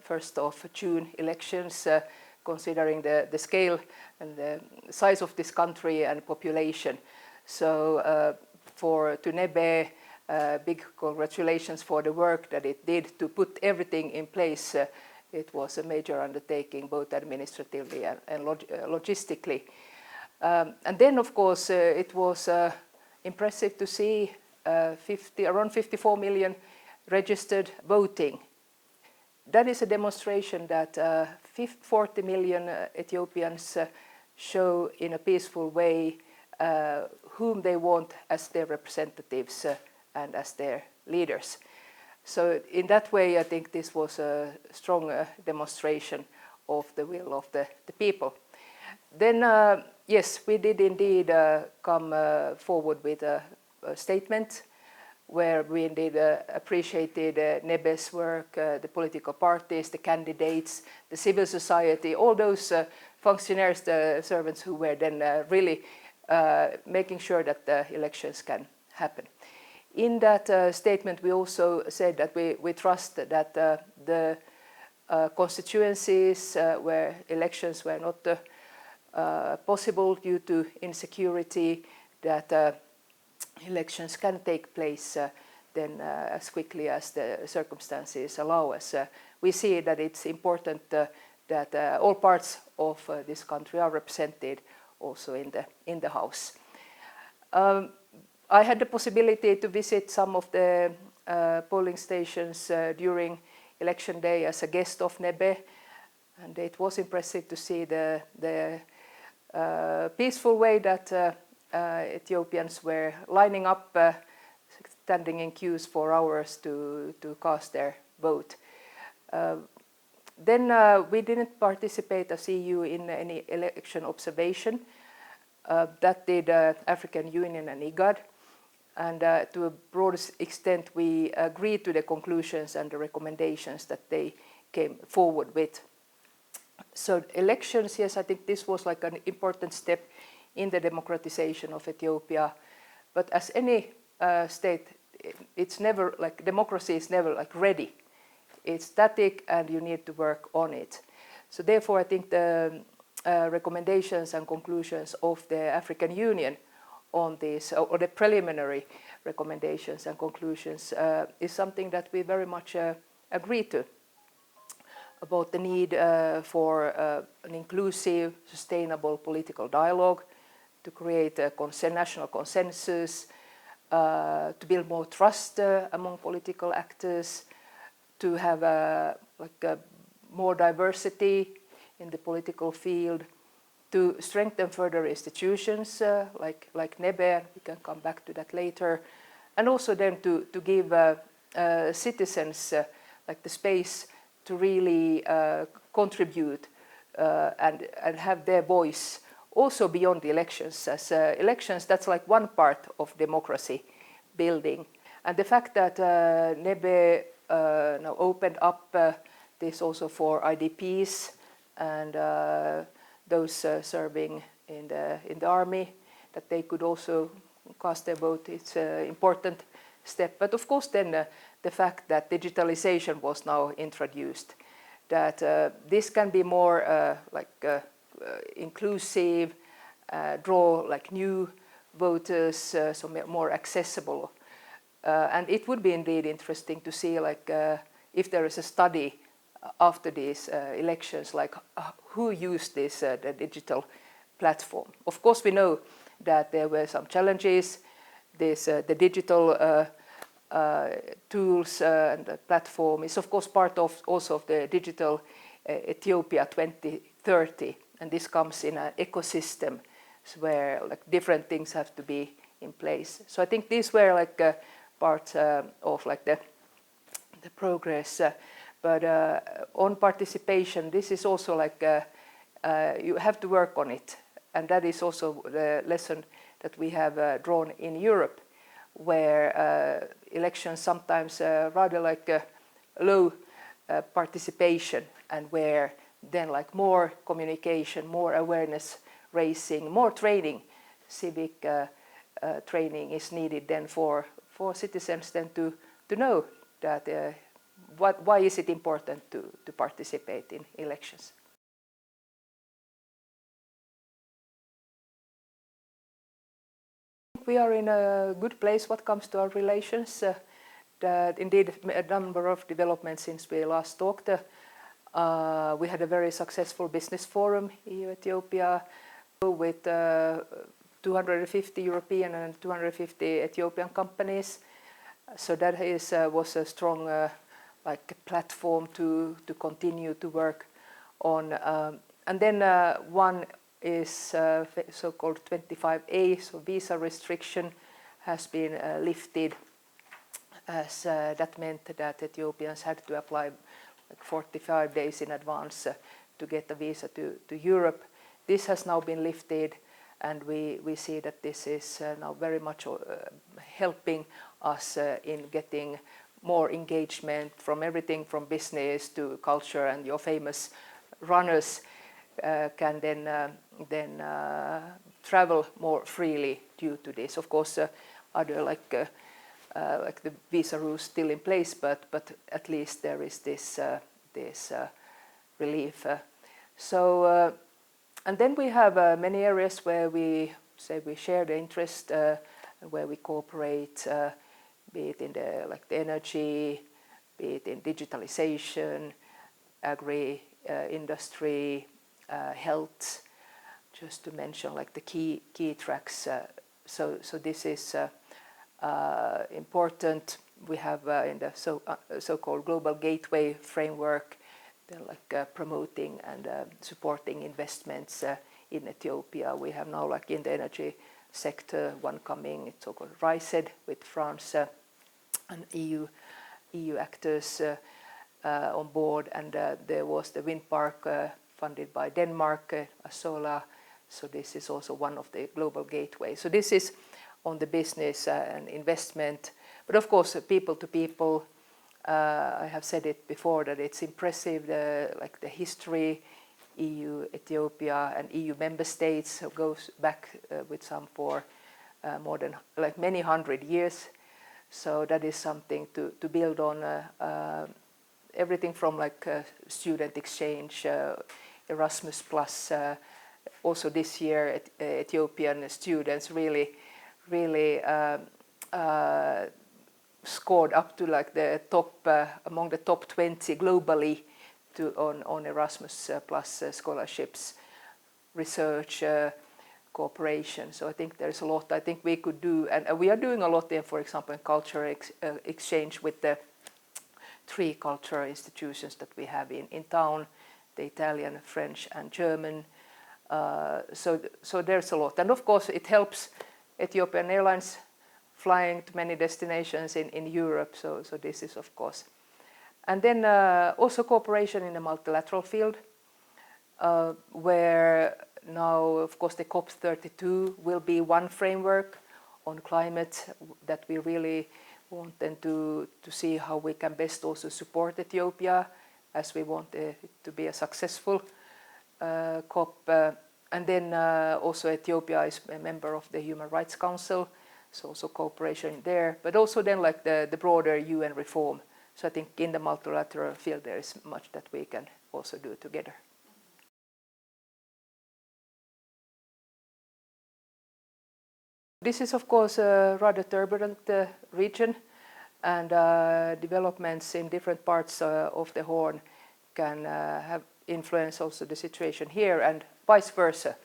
1st of June elections, considering the scale and the size of this country and population. So to Nebe, big congratulations for the work that it did to put everything in place. It was a major undertaking, both administratively and logistically. And then, of course, it was impressive to see around 54 million registered voting. That is a demonstration that 40 million Ethiopians show in a peaceful way whom they want as their representatives and as their leaders. So in that way, I think this was a strong demonstration of the will of the people. Then, yes, we did indeed come forward with a statement where we indeed appreciated Nebe's work, the political parties, the candidates, the civil society, all those functionaries, the servants who were then really making sure that the elections can happen. In that statement, we also said that we trust that the constituencies where elections were not possible due to insecurity, that elections can take place then as quickly as the circumstances allow us. We see that it's important that all parts of this country are represented also in the House. I had the possibility to visit some of the polling stations during election day as a guest of Nebe, and it was impressive to see the peaceful way that Ethiopians were lining up, standing in queues for hours to cast their vote. Then we didn't participate as EU in any election observation. That did African Union and IGAD. And to a broad extent, we agreed to the conclusions and the recommendations that they came forward with. So elections, yes, I think this was like an important step in the democratization of Ethiopia. But as any state, it's never like democracy is never like ready. It's static, and you need to work on it. So therefore, I think the recommendations and conclusions of the African Union on this, or the preliminary recommendations and conclusions, is something that we very much agree to, about the need for an inclusive, sustainable political dialogue, to create a national consensus, to build more trust among political actors, to have more diversity in the political field, to strengthen further institutions like Nebe, we can come back to that later, and also then to give citizens like the space to really contribute and have their voice also beyond the elections. As elections, that's like one part of democracy building. And the fact that Nebe now opened up this also for IDPs and those serving in the army, that they could also cast their vote, it's an important step. But of course then the fact that digitalization was now introduced, that this can be more inclusive, draw like new voters, so more accessible. And it would be indeed interesting to see like if there is a study after these elections, like who used this the digital platform. Of course, we know that there were some challenges. The digital tools and the platform is of course part of also of the digital Ethiopia 2030, and this comes in an ecosystem where like different things have to be in place. So I think these were like parts of like the progress. But on participation, this is also like you have to work on it, and that is also the lesson that we have drawn in Europe, where elections sometimes rather like low participation, and where then like more communication, more awareness raising, more training, civic training is needed then for citizens then to know that why is it important to participate in elections? We are in a good place what comes to our relations. Indeed, a number of developments since we last talked. We had a very successful business forum, EU-Ethiopia, with 250 European and 250 Ethiopian companies. So that was a strong platform to continue to work on. And then one is so-called 25A, so visa restriction has been lifted, as that meant that Ethiopians had to apply 45 days in advance to get a visa to Europe. This has now been lifted, and we see that this is now very much helping us in getting more engagement from everything from business to culture, and your famous runners can then travel more freely due to this. Of course, other like the visa rules still in place, but at least there is this relief. And then we have many areas where we share the interest, where we cooperate, be it in the energy, be it in digitalization, agri industry, health, just to mention the key tracks. So this is important. We have in the so-called Global Gateway framework, they're promoting and supporting investments in Ethiopia. We have now in the energy sector one coming, it's so-called RISED with France and EU actors on board, and there was the wind park funded by Denmark, Asola. So this is also one of the global gateways. So this is on the business and investment, but of course people to people. I have said it before that it's impressive the history. EU, Ethiopia, and EU member states goes back with some for more than many hundred years. So that is something to build on. Everything from student exchange, Erasmus Plus. Also this year, Ethiopian students really scored up to the top among the top 20 globally on Erasmus Plus scholarships, research, cooperation. So I think there's a lot I think we could do, and we are doing a lot there. For example, in culture exchange with the 3 cultural institutions that we have in town: the Italian, French, and German. So there's a lot, and of course it helps Ethiopian Airlines flying to many destinations in Europe. So this is of course, and then also cooperation in the multilateral field, where now of course the COP32 will be one framework on climate that we really want then to see how we can best also support Ethiopia, as we want it to be a successful COP. And then also Ethiopia is a member of the Human Rights Council, so also cooperation there, but also then the broader UN reform. So I think in the multilateral field there is much that we can also do together. This is of course a rather turbulent region, and developments in different parts of the Horn can have influence also the situation here and vice versa.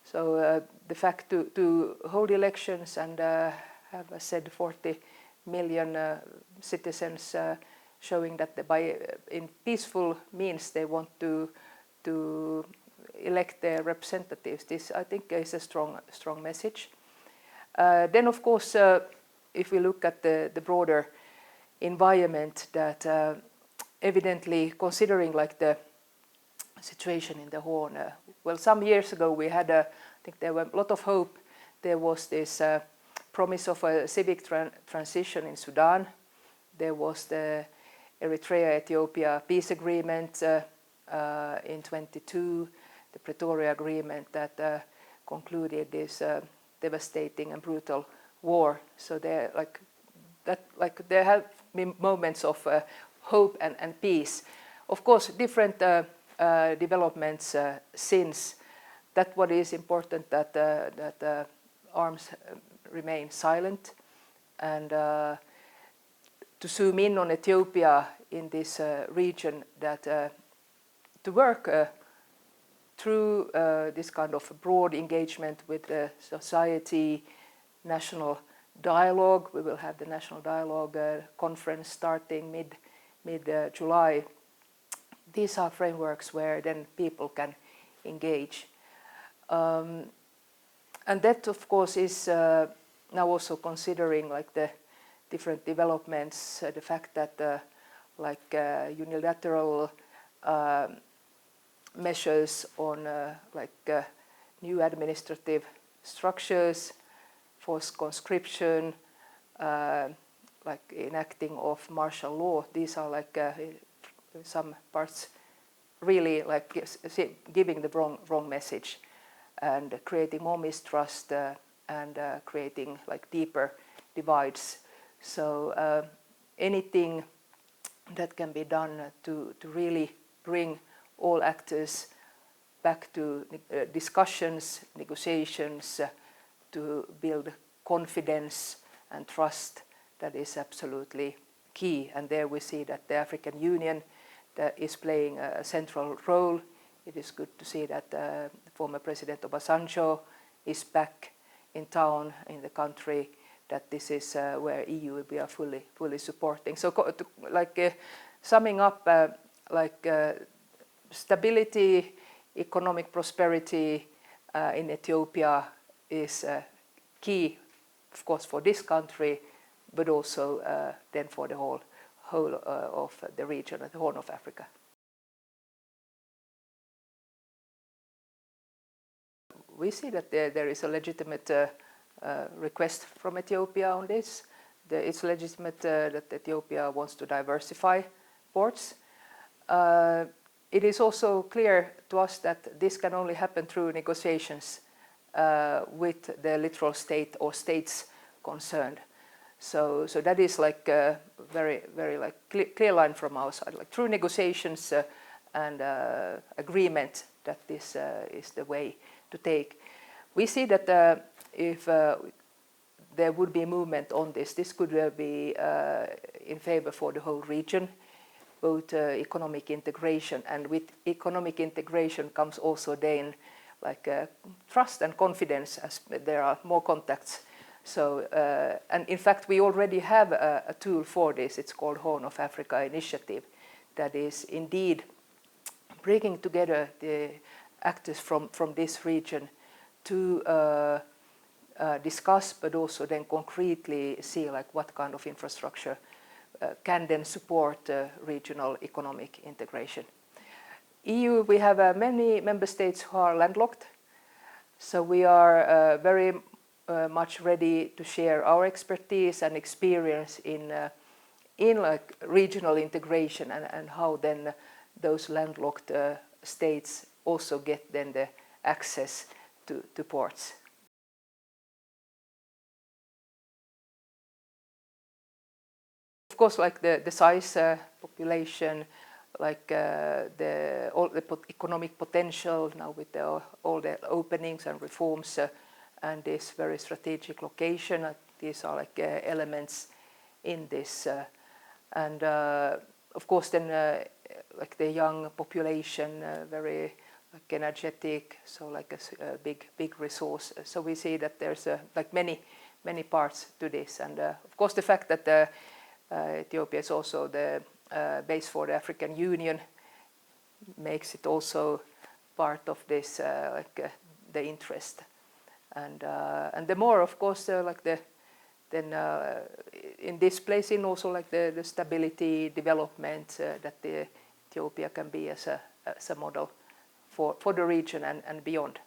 So the fact to hold elections and have, as said, 40 million citizens showing that in peaceful means they want to elect their representatives. This I think is a strong message. Then of course, if we look at the broader environment, that evidently considering the situation in the Horn, well, some years ago we had I think there were a lot of hope. There was this promise of a civic transition in Sudan. There was the Eritrea-Ethiopia peace agreement in 22, the Pretoria Agreement that concluded this devastating and brutal war. So there have been moments of hope and peace. Of course, different developments since. That what is important, that arms remain silent, and to zoom in on Ethiopia in this region, that to work through this kind of broad engagement with the society, national dialogue. We will have the national dialogue conference starting mid-July. These are frameworks where then people can engage. And that, of course, is now also considering like the different developments, the fact that unilateral measures on new administrative structures, forced conscription, like enacting of martial law. These are like in some parts really like giving the wrong message and creating more mistrust and creating like deeper divides. So anything that can be done to really bring all actors back to discussions, negotiations, to build confidence and trust, that is absolutely key. And there we see that the African Union is playing a central role. It is good to see that former President Obasanjo is back in town in the country, that this is where EU we are fully supporting. So summing up, stability, economic prosperity in Ethiopia is key, of course, for this country, but also then for the whole of the region, the Horn of Africa. We see that there is a legitimate request from Ethiopia on this. It's legitimate that Ethiopia wants to diversify ports. It is also clear to us that this can only happen through negotiations with the literal state or states concerned. So that is like a very like clear line from our side, like through negotiations and agreement, that this is the way to take. We see that if there would be movement on this could be in favor for the whole region, both economic integration, and with economic integration comes also then like trust and confidence, as there are more contacts. So, and in fact we already have a tool for this. It's called Horn of Africa Initiative, that is indeed bringing together the actors from this region to discuss, but also then concretely see like what kind of infrastructure can then support regional economic integration. EU, we have many member states who are landlocked, so we are very much ready to share our expertise and experience in like regional integration and how then those landlocked states also get then the access to ports. Of course, like the size, population, like all the economic potential now with all the openings and reforms and this very strategic location, these are like elements in this. And of course then like the young population, very like energetic, so like a big resource. So we see that there's like many parts to this. And of course the fact that Ethiopia is also the base for the African Union makes it also part of this the interest. And the more, of course, then in this place in also like the stability development that Ethiopia can be as a model for the region and beyond.